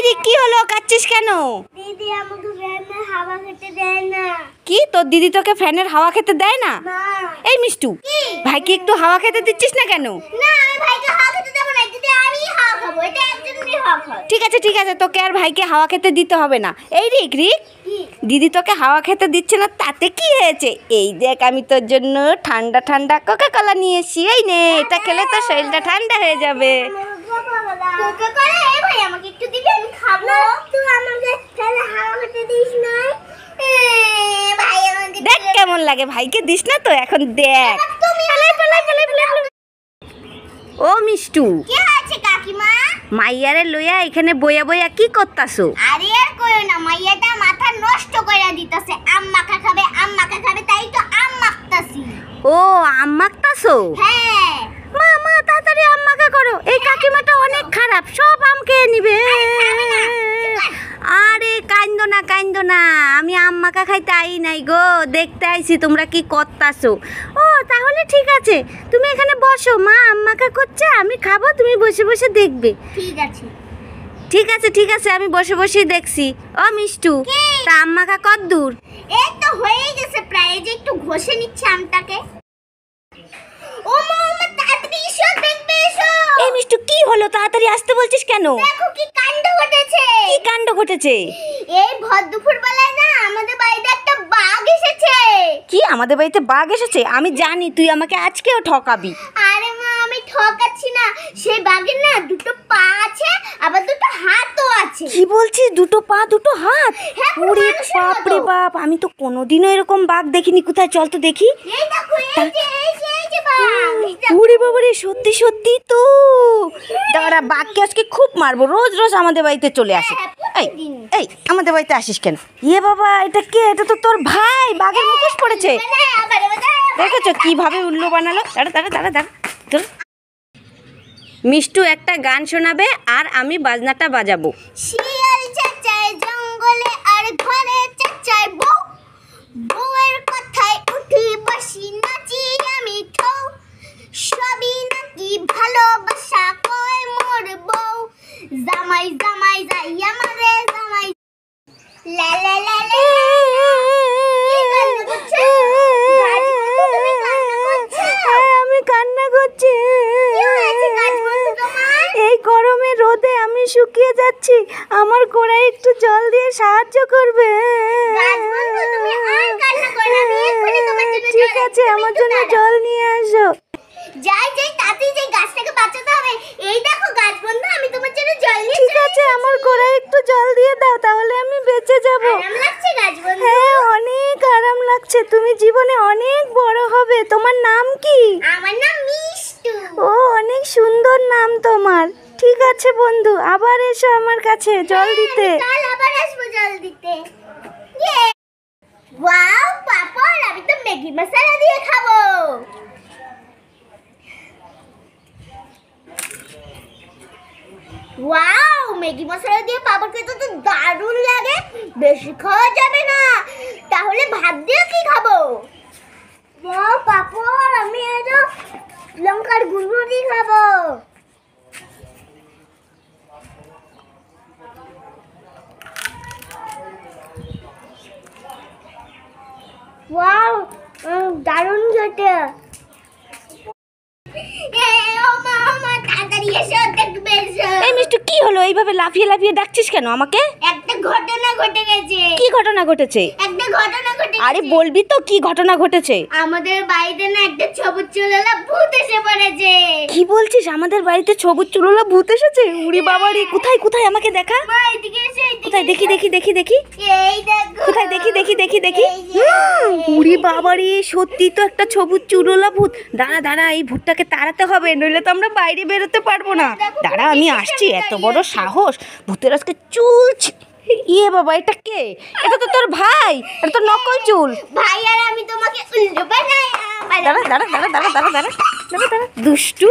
রে কি হলো, কাচ্ছিস কেন? দিদি আমাকে ফ্যানের হাওয়া খেতে দেয় না। কি তোর দিদি তোকে ফ্যানের হাওয়া খেতে দেয় না? এই মিষ্টু, ভাইকে একটু হাওয়া খেতে দিচ্ছিস না কেন? না আমি ভাইকে হাওয়া খেতে দেব না, দিদি আমি হাওয়া খাবো, এটা একজনই হাওয়া খায়। ঠিক আছে তোকে আর ভাইকে হাওয়া খেতে দিতে হবে না। এই রিক দিদি তোকে হাওয়া খেতে দিচ্ছে না, তাতে কি হয়েছে? এই দেখ আমি তোর জন্য ঠান্ডা ঠান্ডা কোকা কোলা নিয়ে এসেছি, এই নে, এটা খেলে তোর শরীরটা ঠান্ডা হয়ে যাবে। কোকা কোলা এই ভাই আমাকে একটু দিবি, আমি খাবো। তুই আমাকে ফ্যানের হাওয়া খেতে দিস না। ভাই আমাকে দেখ কেমন লাগে, ভাইকে দিস না তো, এখন দেখ। ও মিষ্টু, কি আছে কাকিমা? মাইয়ারে লইয়া এখানে বইয়া বইয়া কি করতাছো? আরে আর কইও না, মাইয়াটা মাথা নষ্ট কইরা দিতাছে। আম মাখা খাবে তাই তো আম মাখতাছি। ও আম মাখতাছো? হ্যাঁ মা তাড়াতাড়ি আম মাখা করো, এই কাকিমাটা অনেক খারাপ, সব আম খেয়ে নিবে। আরে কাইন্দো না, আমি আম মাখা খাইতে আই নাই গো, দেখতে আইছি তোমরা কি করতাছো। ও তাহলে ঠিক আছে, তুমি এখানে বসো, মা আম মাখা করছে, আমি খাবো, তুমি বসে বসে দেখবে। ঠিক আছে আমি বসে বসেই দেখছি। ও মিষ্টু, তা আম মাখা কত দূর? এই তো হয়ে গেছে প্রায়, এই যে একটু ঘষে নিচ্ছে আমটাকে। ও মা তাড়াতাড়ি এসো, দেখবে এসো। এই মিষ্টু কি হলো, তাড়াতাড়ি আসতে বলছিস কেন? দেখো কি কাণ্ড ঘটেছে। কি কাণ্ড ঘটেছে? এই ভর দুপুর বেলায় না আমাদের বাড়িতে একটা বাঘ এসেছে। কি আমাদের বাড়িতে বাঘ এসেছে? আমি জানি তুই আমাকে আজকেও ঠকাবি। আরে মা আমি ঠকাচ্ছি না, সেই বাঘের না দুটো পা আছে, আবার দুটো হাতও আছে। কি বলছিস, দুটো পা দুটো হাত? হ্যাঁ, ওরে বাপ রে বাপ, আমি তো কোনোদিনও এরকম বাঘ দেখিনি, কোথায় চল তো দেখি। এই দেখো এই যে বাঘ। ওরে বাবা রে, সত্যি তো। দাঁড়া, বাঘকে আজকে খুব মারবো, রোজ আমাদের বাড়িতে চলে আসে। এই আমাদের বাড়িতে আসিস কেন? ইয়ে বাবা, এটা কে? এটা তো তোর ভাই, বাঘের মুখোশ পড়েছে। দেখেছো কিভাবে উল্লু বানালো? দাঁড়া তোর মিষ্টু একটা গান শোনাবে আর আমি বাজনাটা বাজাবো। শিয়াল চাচায় জঙ্গলে আর ঘরে চাচায় বউ, বউয়ের কথায় উঠি বসি নাচি আমি ঠৌ, সবই নাকি ভালোবাসা কয় মোর বউ, জামাই যাই আমারে জামাই লা লা লা লা। আমি কান্না করছি, এই গরমে রোদে আমি শুকিয়ে যাচ্ছি, আমার গোড়ায় একটু জল দিয়ে সাহায্য করবে? ঠিক আছে, আমার জন্য জল নিয়ে আসো। যাই তাতেই যাই, গাছটাকে বাঁচাতে হবে। এই দেখো গাছ বন্ধু, আমি তোমার জন্য জল নিয়ে। ঠিক আছে, আমার গোড়ায় একটু জল দিয়ে দাও, তাহলে আমি বেঁচে যাব। আরাম লাগছে গাছ বন্ধু? হ্যাঁ অনেক আরাম লাগছে, তুমি জীবনে অনেক বড় হবে। তোমার নাম কি? আমার নাম মিষ্টু। ও অনেক সুন্দর নাম তোমার। ঠিক আছে বন্ধু, আবার এসো আমার কাছে জল দিতে। কাল আবার আসবো জল দিতে। ওয়াও পাপড়, আমি তো ম্যাগি মশলা দিয়ে খাবো। ওয়াও ম্যাগি মশলা দিয়ে পাপড় খেতে তো দারুণ লাগে। বেশি খাওয়া যাবে না, তাহলে ভাত দিয়ে কি খাবো? ওয়াও পাপড়, আমি এটা লঙ্কার গুঁড়ো দিয়ে খাবো। ওয়াও দারুণ খেতে। তাড়াতাড়ি এসো, দেখবে এসো। এই মিষ্টু কি হলো, এইভাবে লাফিয়ে ডাকছিস কেন আমাকে? একটা ঘটনা ঘটে গেছে। কি ঘটনা ঘটেছে? একটা ঘটনা ঘটে গেছে। আরে বলবি তো কি ঘটনা ঘটেছে? আমাদের বাড়িতে না একটা সবুজ চুলওয়ালা ভূত এসে পড়েছে। কি বলছিস, আমাদের বাড়িতে সবুজ চুলওয়ালা ভূত এসেছে? উড়ি বাবা রে, কোথায় আমাকে দেখা। মা এদিকে এসে, কোথায় দেখি। এই দেখো। কোথায় দেখি। উড়ি বাবা রে, সত্যি তো একটা সবুজ চুলওয়ালা ভূত। দাঁড়া, এই ভূতটাকে তাড়াতে হবে, নইলে তো আমরা বাইরে বেরোতে পারবো না। দাঁড়া আমি আসছি, এত বড় সাহস, ভূতের আজকে চুল। ইয়ে বাবা, এটা কে? এটা তো তোর ভাই, এটা তো নকল চুল। ভাই আর আমি তোমাকে উল্টো বানাই। দাঁড়া দুষ্টু।